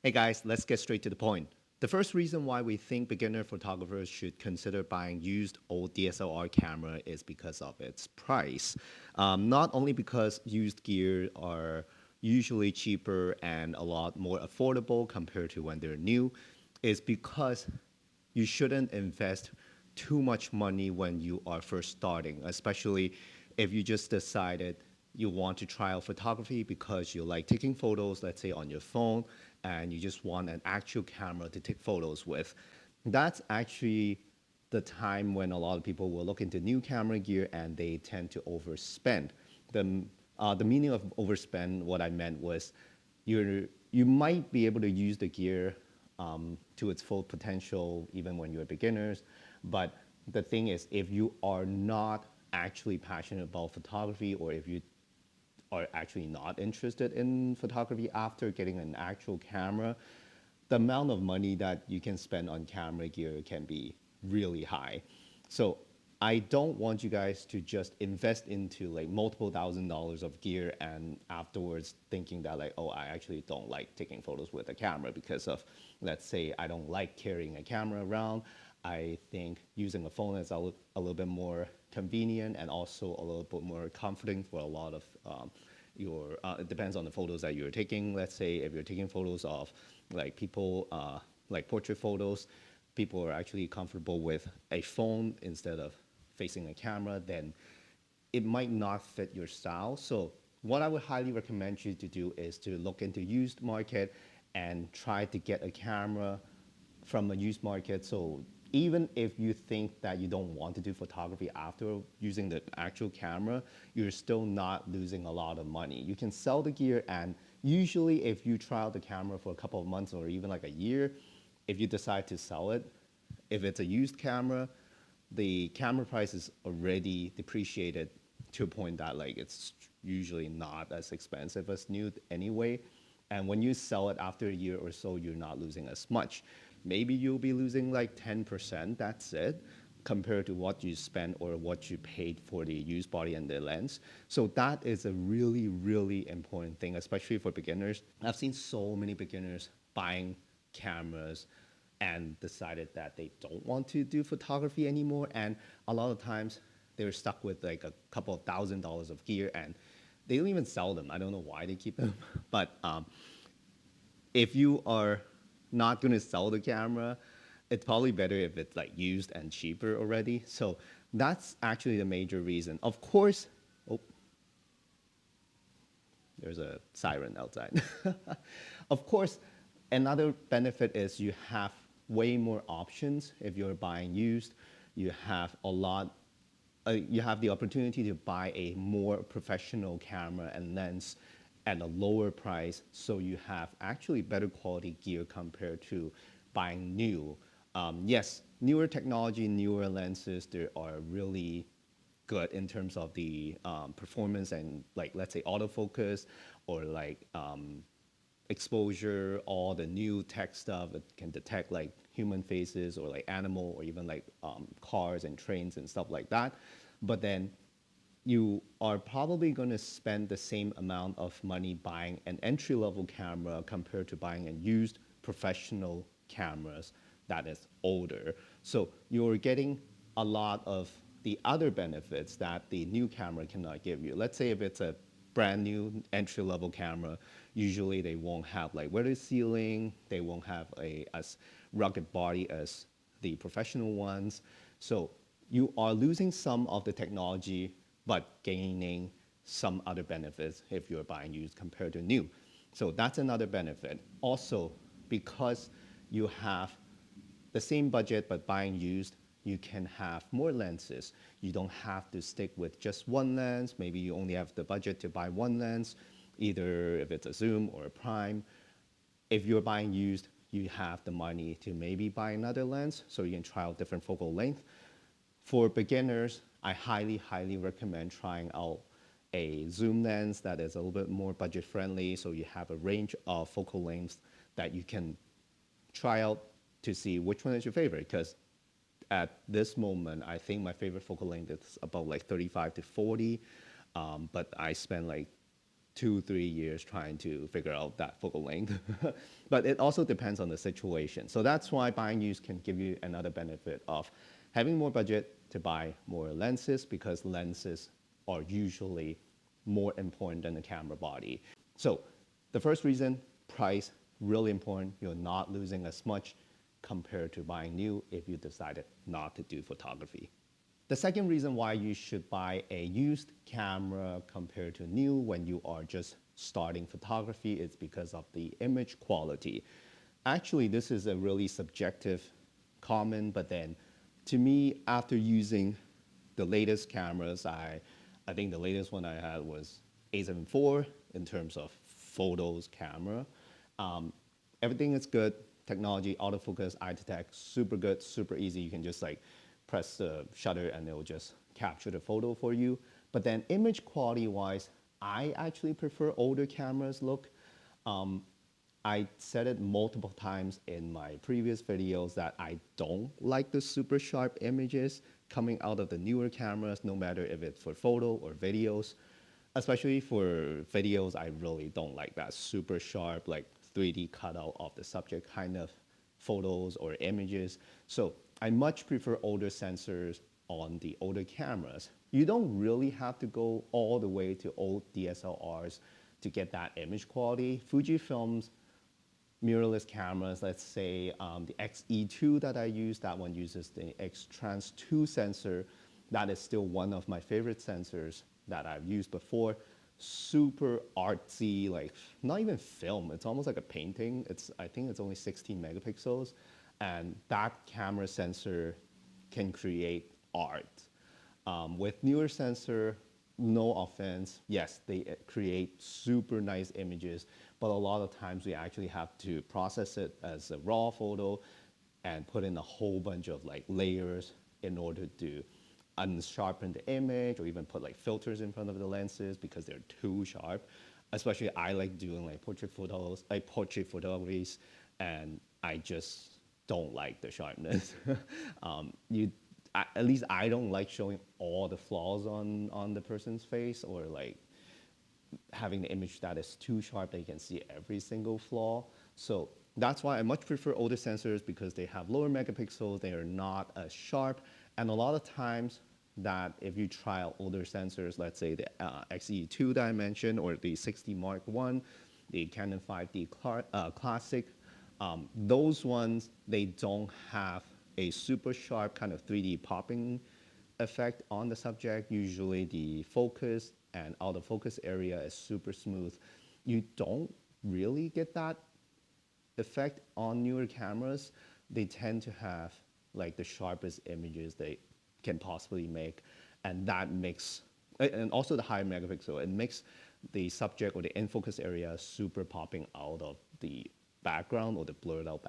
Hey guys, let's get straight to the point. The first reason why we think beginner photographers should consider buying used old DSLR camera is because of its price. Not only because used gear are usually cheaper and a lot more affordable compared to when they're new, is because you shouldn't invest too much money when you are first starting, especially if you just decided you want to try out photography because you like taking photos, let's say on your phone, and you just want an actual camera to take photos with. That's actually the time when a lot of people will look into new camera gear and they tend to overspend. The meaning of overspend, what I meant was you might be able to use the gear to its full potential even when you're beginners, but the thing is, if you are not actually passionate about photography, or if you are actually not interested in photography after getting an actual camera, the amount of money that you can spend on camera gear can be really high. So I don't want you guys to just invest into like multiple $1,000s of gear and afterwards thinking that like, oh, I actually don't like taking photos with a camera because of, let's say, I don't like carrying a camera around. I think using a phone is a little bit more convenient and also a little bit more comforting for a lot of it depends on the photos that you're taking. Let's say if you're taking photos of like people, like portrait photos, people are actually comfortable with a phone instead of facing a camera, then it might not fit your style. So what I would highly recommend you to do is to look into used market and try to get a camera from a used market. So even if you think that you don't want to do photography after using the actual camera, you're still not losing a lot of money. You can sell the gear, and usually if you trial the camera for a couple of months or even like a year, if you decide to sell it, if it's a used camera, the camera price is already depreciated to a point that like it's usually not as expensive as new anyway. And when you sell it after a year or so, you're not losing as much. Maybe you'll be losing like 10%, that's it, compared to what you spent or what you paid for the used body and the lens. So that is a really, really important thing, especially for beginners. I've seen so many beginners buying cameras and decided that they don't want to do photography anymore. And a lot of times they're stuck with like a couple of $1,000s of gear and they don't even sell them. I don't know why they keep them, but if you are not going to sell the camera, it's probably better if it's like used and cheaper already. So that's actually the major reason. Of course, oh, there's a siren outside. Of course, another benefit is you have way more options if you're buying used. You have a lot. You have the opportunity to buy a more professional camera and lens at a lower price, so you have actually better quality gear compared to buying new. Yes, newer technology, newer lenses, they are really good in terms of the performance and like let's say autofocus or like exposure, all the new tech stuff that can detect like human faces or like animal or even like cars and trains and stuff like that. But then you are probably going to spend the same amount of money buying an entry-level camera compared to buying a used professional cameras that is older. So you're getting a lot of the other benefits that the new camera cannot give you. Let's say if it's a brand new entry-level camera, usually they won't have like weather sealing, they won't have a as rugged body as the professional ones. So you are losing some of the technology but gaining some other benefits if you're buying used compared to new. So that's another benefit. Also, because you have the same budget but buying used, you can have more lenses. You don't have to stick with just one lens. Maybe you only have the budget to buy one lens, either if it's a zoom or a prime. If you're buying used, you have the money to maybe buy another lens so you can try out different focal length. For beginners, I highly, highly recommend trying out a zoom lens that is a little bit more budget friendly, so you have a range of focal lengths that you can try out to see which one is your favorite. Because at this moment, I think my favorite focal length is about like 35 to 40, but I spend like 2-3 years trying to figure out that focal length. But it also depends on the situation. So that's why buying used can give you another benefit of having more budget to buy more lenses, because lenses are usually more important than the camera body. So the first reason, price, really important. You're not losing as much compared to buying new if you decided not to do photography. The second reason why you should buy a used camera compared to new when you are just starting photography is because of the image quality. Actually, this is a really subjective comment, but then to me, after using the latest cameras, I think the latest one I had was A7 IV in terms of photos camera. Everything is good. Technology, autofocus, eye detect, super good, super easy. You can just like press the shutter and it will just capture the photo for you. But then image quality wise, I actually prefer older cameras look. I said it multiple times in my previous videos that I don't like the super sharp images coming out of the newer cameras, no matter if it's for photo or videos. Especially for videos, I really don't like that super sharp, like 3D cutout of the subject kind of photos or images. So I much prefer older sensors on the older cameras. You don't really have to go all the way to old DSLRs to get that image quality. Fujifilm's mirrorless cameras, let's say the XE2 that I use, that one uses the X-Trans 2 sensor. That is still one of my favorite sensors that I've used before. Super artsy, like not even film, it's almost like a painting. I think it's only 16 megapixels, and that camera sensor can create art. With newer sensor, no offense, yes, they create super nice images, but a lot of times we actually have to process it as a raw photo and put in a whole bunch of like layers in order to unsharpen the image, or even put like filters in front of the lenses because they're too sharp. Especially I like doing like portrait photos, like portrait photographies, and I just don't like the sharpness. At least I don't like showing all the flaws on the person's face, or like having the image that is too sharp that you can see every single flaw. So that's why I much prefer older sensors, because they have lower megapixels, they are not as sharp. And a lot of times that if you try out older sensors, let's say the XE2 that I mentioned, or the 60 Mark I, the Canon 5D Classic, those ones, they don't have a super sharp kind of 3D popping effect on the subject. Usually the focus and out of focus area is super smooth. You don't really get that effect on newer cameras. They tend to have like the sharpest images they can possibly make, and that makes, and also the higher megapixel, it makes the subject or the in focus area super popping out of the background or the blurred out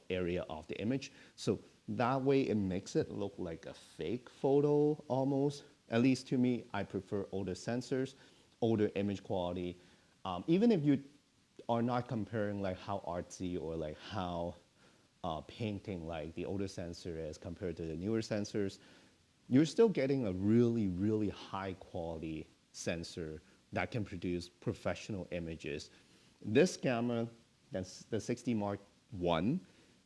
area of the image. So that way it makes it look like a fake photo almost. At least to me, I prefer older sensors, older image quality. Even if you are not comparing like how artsy or like how painting like the older sensor is compared to the newer sensors, you're still getting a really, really high quality sensor that can produce professional images. This camera, that's the 60 Mark I.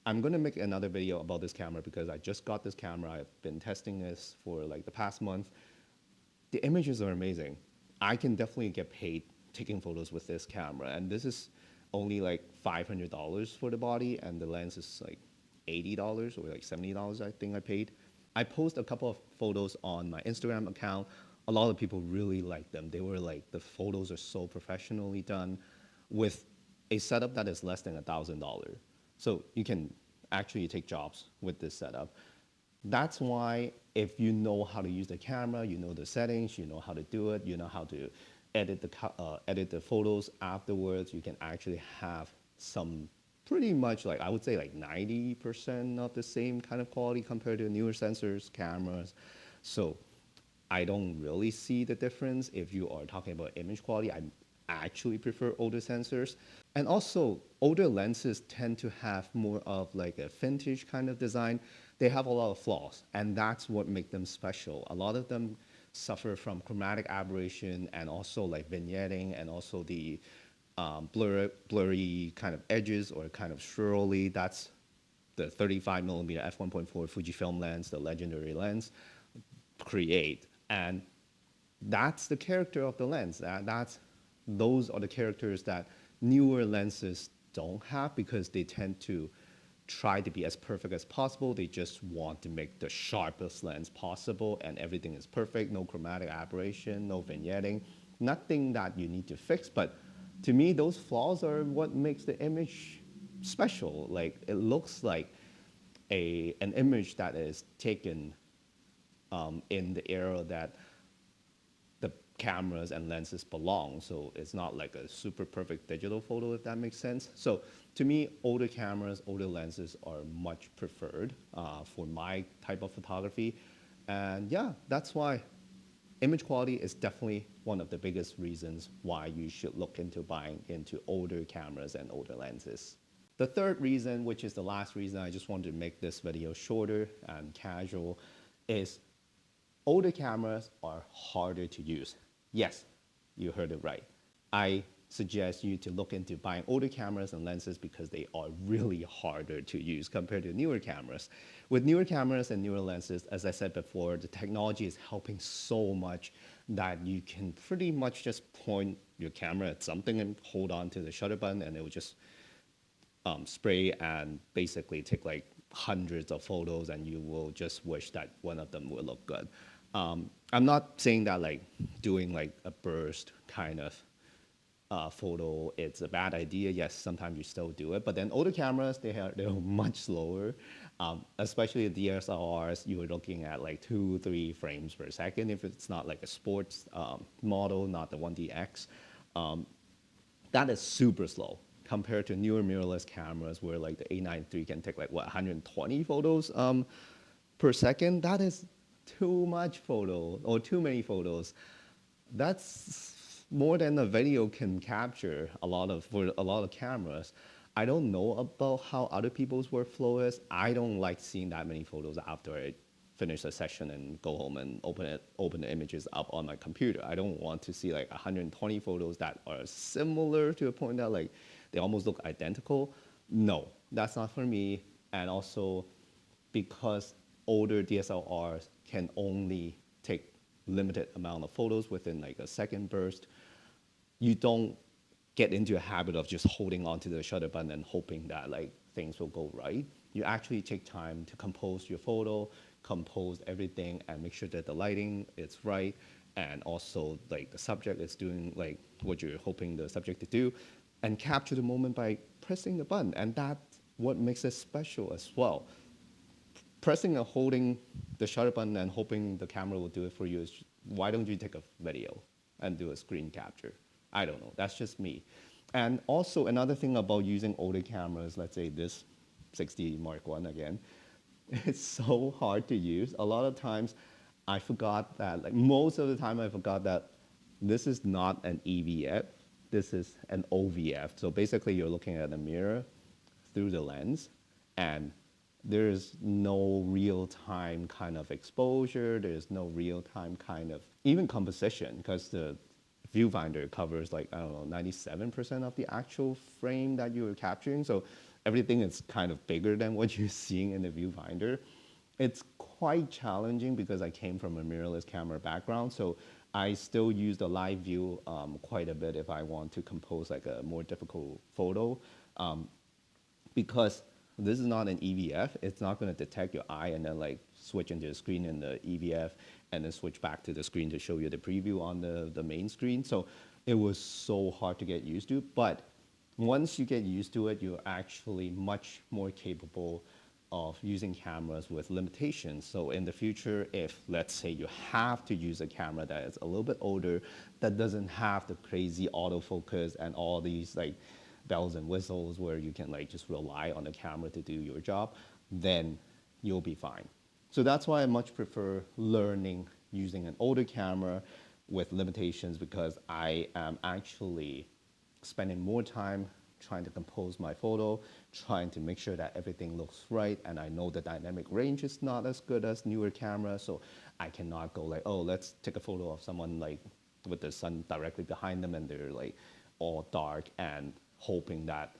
I'm gonna make another video about this camera because I just got this camera. I've been testing this for like the past month. The images are amazing. I can definitely get paid taking photos with this camera, and this is only like $500 for the body, and the lens is like $80 or like $70 I think I paid. I posted a couple of photos on my Instagram account. A lot of people really liked them. They were like, the photos are so professionally done with a setup that is less than $1,000. So you can actually take jobs with this setup. That's why if you know how to use the camera, you know the settings, you know how to do it, you know how to edit the photos afterwards, you can actually have some pretty much, like I would say like 90% of the same kind of quality compared to newer sensors, cameras. So I don't really see the difference. If you are talking about image quality, I actually prefer older sensors. And also, older lenses tend to have more of like a vintage kind of design. They have a lot of flaws, and that's what makes them special. A lot of them suffer from chromatic aberration and also like vignetting and also the blurry kind of edges or kind of swirly. That's the 35 millimeter f1.4 Fujifilm lens, the legendary lens, create. And that's the character of the lens. Those are the characters that newer lenses don't have because they tend to try to be as perfect as possible. They just want to make the sharpest lens possible and everything is perfect, no chromatic aberration, no vignetting, nothing that you need to fix. But to me, those flaws are what makes the image special. Like it looks like an image that is taken in the era that the cameras and lenses belong. So it's not like a super perfect digital photo, if that makes sense. So to me, older cameras, older lenses are much preferred for my type of photography. And yeah, that's why image quality is definitely one of the biggest reasons why you should look into buying into older cameras and older lenses. The third reason, which is the last reason I just wanted to make this video shorter and casual, is older cameras are harder to use. Yes, you heard it right. I suggest you to look into buying older cameras and lenses because they are really harder to use compared to newer cameras. With newer cameras and newer lenses, as I said before, the technology is helping so much that you can pretty much just point your camera at something and hold on to the shutter button and it will just spray and basically take like hundreds of photos and you will just wish that one of them would look good. I'm not saying that like doing like a burst kind of photo, it's a bad idea. Yes, sometimes you still do it, but then older cameras, they're much slower, especially the DSLRs. You were looking at like 2-3 frames per second if it's not like a sports model, not the 1DX. That is super slow compared to newer mirrorless cameras where like the A93 can take like what 120 photos per second. That is too much photo or too many photos. That's more than a video can capture for a lot of cameras. I don't know about how other people's workflow is. I don't like seeing that many photos after I finish a session and go home and open the images up on my computer. I don't want to see like 120 photos that are similar to a point that like they almost look identical. No, that's not for me. And also because older DSLRs can only take limited amount of photos within like a second burst, you don't get into a habit of just holding onto the shutter button and hoping that like things will go right. You actually take time to compose your photo, compose everything, and make sure that the lighting is right, and also like the subject is doing like what you're hoping the subject to do, and capture the moment by pressing the button. And that's what makes it special as well. Pressing and holding the shutter button and hoping the camera will do it for you is, why don't you take a video and do a screen capture? I don't know, that's just me. And also another thing about using older cameras, let's say this 60 Mark I again, it's so hard to use. A lot of times I forgot that, like most of the time I forgot that this is not an EVF, this is an OVF. So basically you're looking at a mirror through the lens and there's no real-time kind of exposure, there's no real-time kind of even composition because the viewfinder covers like, I don't know, 97% of the actual frame that you were capturing. So everything is kind of bigger than what you're seeing in the viewfinder. It's quite challenging because I came from a mirrorless camera background. So I still use the live view quite a bit if I want to compose like a more difficult photo. Because this is not an EVF, it's not going to detect your eye and then like switch into the screen in the EVF and then switch back to the screen to show you the preview on the main screen. So it was so hard to get used to. But once you get used to it, you're actually much more capable of using cameras with limitations. So in the future, if let's say you have to use a camera that is a little bit older, that doesn't have the crazy autofocus and all these like bells and whistles where you can like just rely on the camera to do your job, then you'll be fine. So that's why I much prefer learning using an older camera with limitations, because I am actually spending more time trying to compose my photo, trying to make sure that everything looks right, and I know the dynamic range is not as good as newer cameras, so I cannot go like, oh, let's take a photo of someone like with the sun directly behind them and they're like all dark and hoping that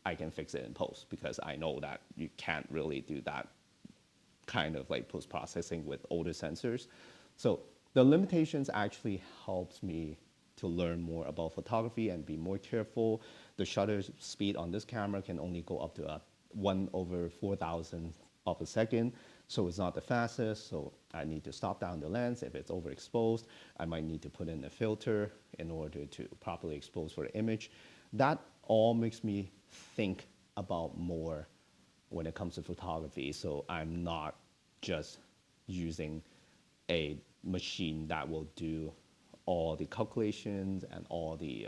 I can fix it in post, because I know that you can't really do that kind of like post-processing with older sensors. So the limitations actually helps me to learn more about photography and be more careful. The shutter speed on this camera can only go up to 1/4000 of a second, so it's not the fastest, so I need to stop down the lens. If it's overexposed, I might need to put in a filter in order to properly expose for the image. That all makes me think about more when it comes to photography, so I'm not just using a machine that will do all the calculations and all the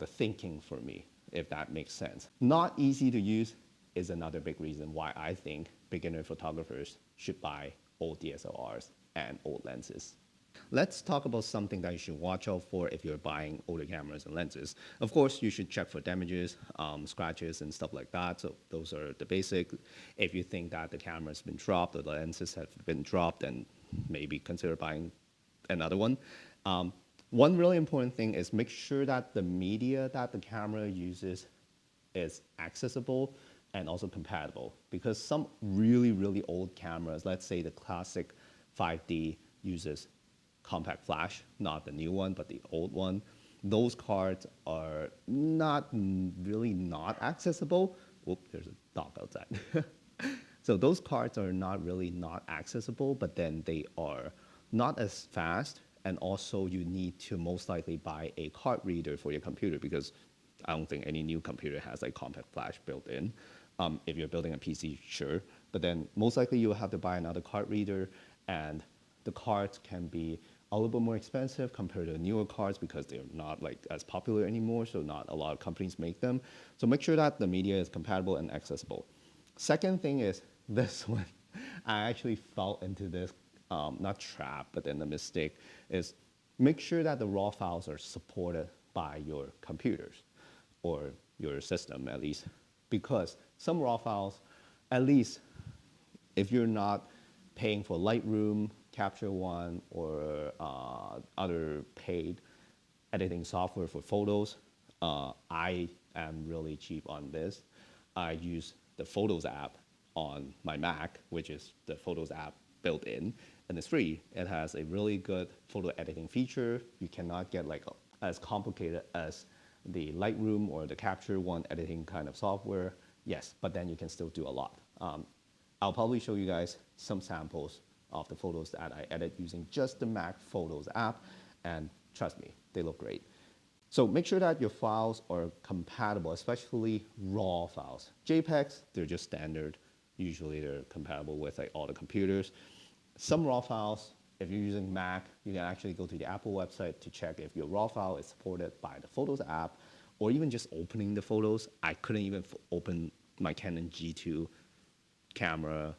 thinking for me, if that makes sense. Not easy to use is another big reason why I think beginner photographers should buy old DSLRs and old lenses. Let's talk about something that you should watch out for if you're buying older cameras and lenses. Of course, you should check for damages, scratches, and stuff like that. So those are the basic. If you think that the camera's been dropped or the lenses have been dropped, then maybe consider buying another one. One really important thing is make sure that the media that the camera uses is accessible and also compatible. Because some really, really old cameras, let's say the classic 5D uses compact flash, not the new one, but the old one. Those cards are not really not accessible. Whoop, there's a dog outside. So those cards are not really not accessible, but then they are not as fast, and also you need to most likely buy a card reader for your computer, because I don't think any new computer has like compact flash built in. If you're building a PC, sure, but then most likely you'll have to buy another card reader, and the cards can be a little bit more expensive compared to newer cards because they're not like as popular anymore, so not a lot of companies make them. So make sure that the media is compatible and accessible. Second thing is this one. I actually fell into this, not trap, but then the mistake is make sure that the raw files are supported by your computers or your system at least, because some raw files, at least if you're not paying for Lightroom, Capture One, or other paid editing software for photos, I am really cheap on this. I use the Photos app on my Mac, which is the Photos app built in, and it's free. It has a really good photo editing feature. You cannot get like as complicated as the Lightroom or the Capture One editing kind of software. Yes, but then you can still do a lot. I'll probably show you guys some samples of the photos that I edit using just the Mac Photos app, and trust me, they look great. So make sure that your files are compatible, especially raw files. JPEGs, they're just standard. Usually they're compatible with like all the computers. Some raw files, if you're using Mac, you can actually go to the Apple website to check if your raw file is supported by the Photos app, or even just opening the photos. I couldn't even open my Canon G2 camera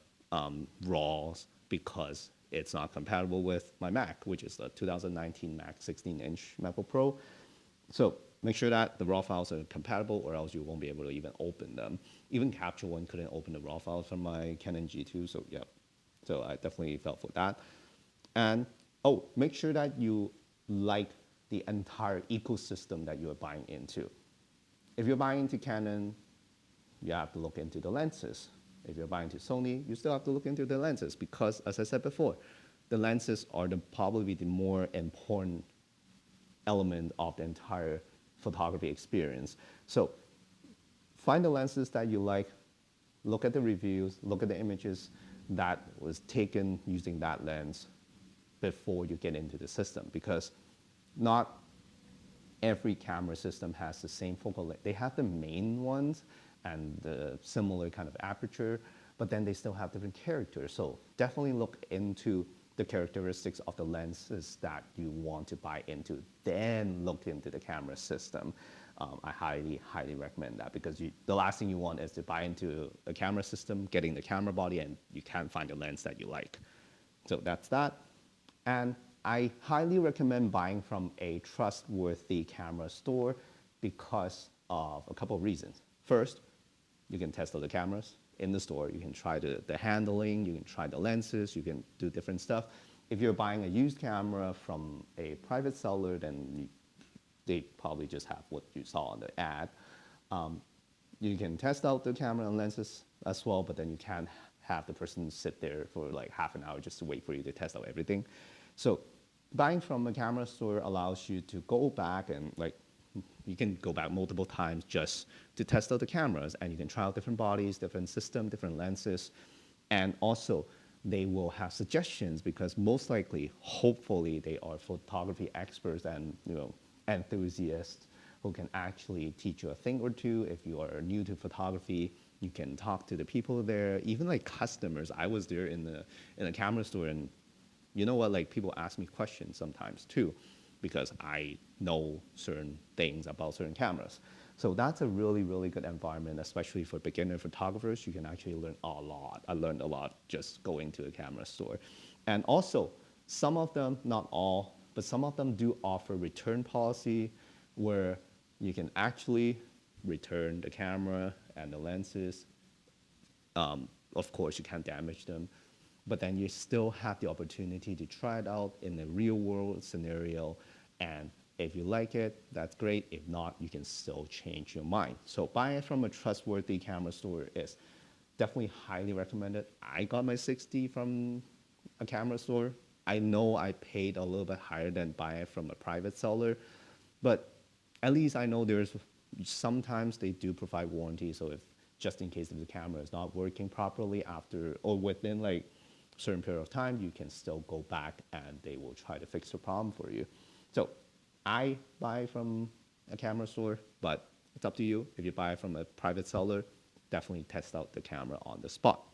RAWs because it's not compatible with my Mac, which is the 2019 Mac 16-inch MacBook Pro. So make sure that the raw files are compatible, or else you won't be able to even open them. Even Capture One couldn't open the raw files from my Canon G2, so yeah. So I definitely fell for that. And make sure that you like the entire ecosystem that you're buying into. If you're buying into Canon, you have to look into the lenses. If you're buying into Sony, you still have to look into the lenses, because, as I said before, the lenses are probably the more important element of the entire photography experience. So find the lenses that you like, look at the reviews, look at the images that was taken using that lens before you get into the system, because not every camera system has the same focal length. They have the main ones and the similar kind of aperture, but then they still have different characters. So definitely look into the characteristics of the lenses that you want to buy into, then look into the camera system. I highly, highly recommend that, because the last thing you want is to buy into a camera system, getting the camera body, and you can't find a lens that you like. So that's that. And I highly recommend buying from a trustworthy camera store, because of a couple of reasons. First, you can test out the cameras in the store. You can try the handling, you can try the lenses, you can do different stuff. If you're buying a used camera from a private seller, then they probably just have what you saw on the ad. You can test out the camera and lenses as well, but then you can't have the person sit there for like half an hour just to wait for you to test out everything. So buying from a camera store allows you to go back and like, you can go back multiple times just to test out the cameras, and you can try out different bodies, different system, different lenses. And also they will have suggestions because most likely, hopefully they are photography experts and enthusiasts who can actually teach you a thing or two. If you are new to photography, you can talk to the people there, even like customers. I was there in a camera store, and you know what, like people ask me questions sometimes too, because I know certain things about certain cameras. So that's a really, really good environment, especially for beginner photographers. You can actually learn a lot. I learned a lot just going to a camera store. And also, some of them, not all, but some of them do offer return policy where you can actually return the camera and the lenses. Of course, you can't damage them, but then you still have the opportunity to try it out in a real world scenario. And if you like it, that's great. If not, you can still change your mind. So buying it from a trustworthy camera store is definitely highly recommended. I got my 60 from a camera store. I know I paid a little bit higher than buying it from a private seller, but at least I know sometimes they do provide warranty. So if just in case if the camera is not working properly after or within like a certain period of time, you can still go back and they will try to fix the problem for you. So I buy from a camera store, but it's up to you. If you buy from a private seller, definitely test out the camera on the spot.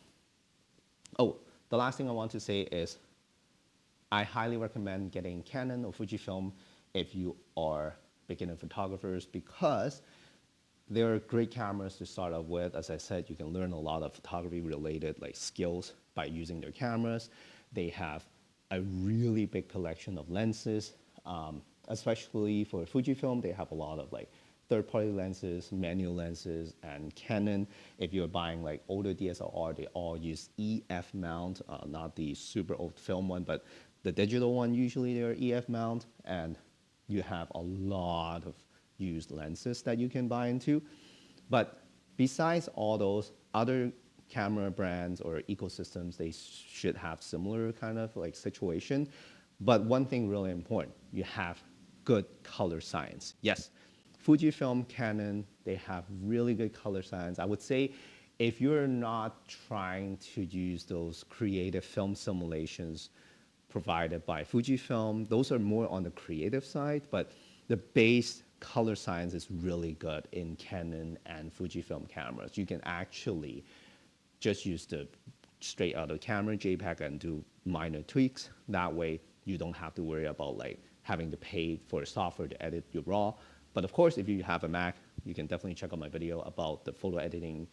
Oh, the last thing I want to say is I highly recommend getting Canon or Fujifilm if you are beginner photographers, because they're great cameras to start off with. As I said, you can learn a lot of photography related like skills by using their cameras. They have a really big collection of lenses, especially for Fujifilm. They have a lot of like third-party lenses, manual lenses, and Canon. If you're buying like older DSLR, they all use EF mount, not the super old film one, but the digital one, usually they're EF mount, and you have a lot of used lenses that you can buy into. But besides all those other camera brands or ecosystems, they should have similar kind of like situation. But one thing really important, you have good color science. Yes, Fujifilm, Canon, they have really good color science. I would say if you're not trying to use those creative film simulations provided by Fujifilm, those are more on the creative side, but the base color science is really good in Canon and Fujifilm cameras. You can actually just use the straight out of camera JPEG and do minor tweaks. That way you don't have to worry about like having to pay for the software to edit your RAW. But of course, if you have a Mac, you can definitely check out my video about the photo editing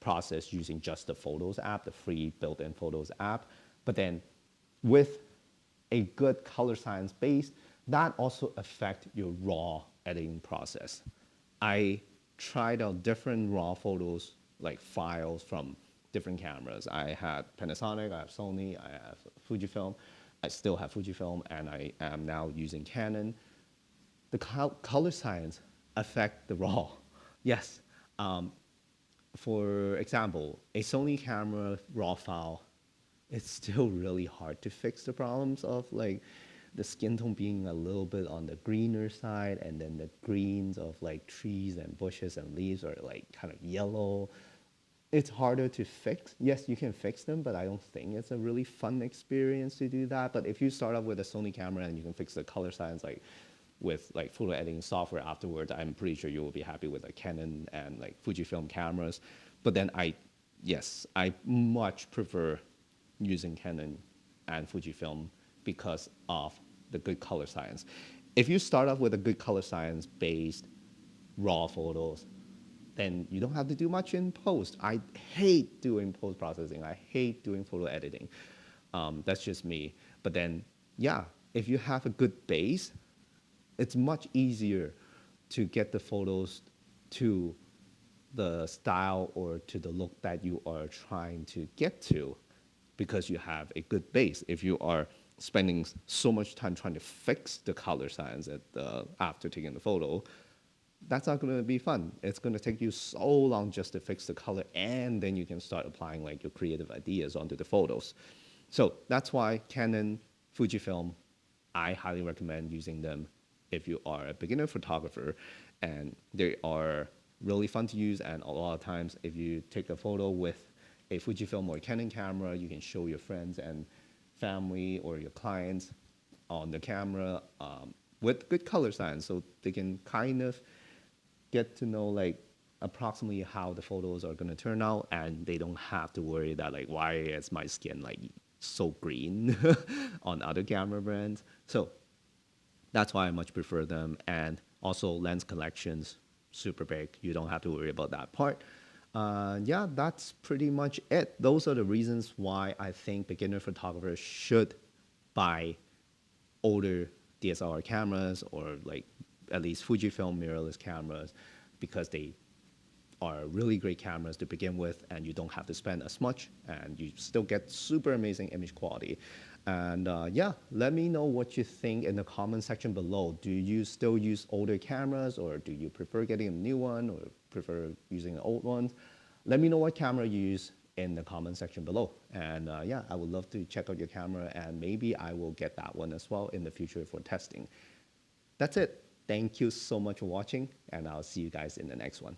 process using just the Photos app, the free built-in Photos app. But then with a good color science base, that also affects your RAW editing process. I tried out different RAW photos, like files from different cameras. I had Panasonic, I have Sony, I have Fujifilm. I still have Fujifilm, and I am now using Canon. The color science affect the RAW. Yes. For example, a Sony camera RAW file, it's still really hard to fix the problems of like the skin tone being a little bit on the greener side, and then the greens of like trees and bushes and leaves are like kind of yellow. It's harder to fix. Yes, you can fix them, but I don't think it's a really fun experience to do that. But if you start off with a Sony camera and you can fix the color science like with like photo editing software afterwards, I'm pretty sure you will be happy with like Canon and like Fujifilm cameras. But then I much prefer using Canon and Fujifilm because of the good color science. If you start off with a good color science based RAW photos, then you don't have to do much in post. I hate doing post processing. I hate doing photo editing. That's just me. But then, yeah, if you have a good base, it's much easier to get the photos to the style or to the look that you are trying to get to because you have a good base. If you are spending so much time trying to fix the color science after taking the photo, that's not going to be fun. It's going to take you so long just to fix the color, and then you can start applying like your creative ideas onto the photos. So that's why Canon, Fujifilm, I highly recommend using them if you are a beginner photographer, and they are really fun to use. And a lot of times, if you take a photo with a Fujifilm or Canon camera, you can show your friends and family or your clients on the camera with good color science, so they can kind of get to know like approximately how the photos are going to turn out, and they don't have to worry that like why is my skin like so green on other camera brands. So that's why I much prefer them. And also lens collections, super big. You don't have to worry about that part. Yeah, that's pretty much it. Those are the reasons why I think beginner photographers should buy older DSLR cameras, or like at least Fujifilm mirrorless cameras, because they are really great cameras to begin with, and you don't have to spend as much, and you still get super amazing image quality. And yeah, let me know what you think in the comment section below. Do you still use older cameras, or do you prefer getting a new one, or prefer using an old one? Let me know what camera you use in the comment section below. And yeah, I would love to check out your camera, and maybe I will get that one as well in the future for testing. That's it. Thank you so much for watching, and I'll see you guys in the next one.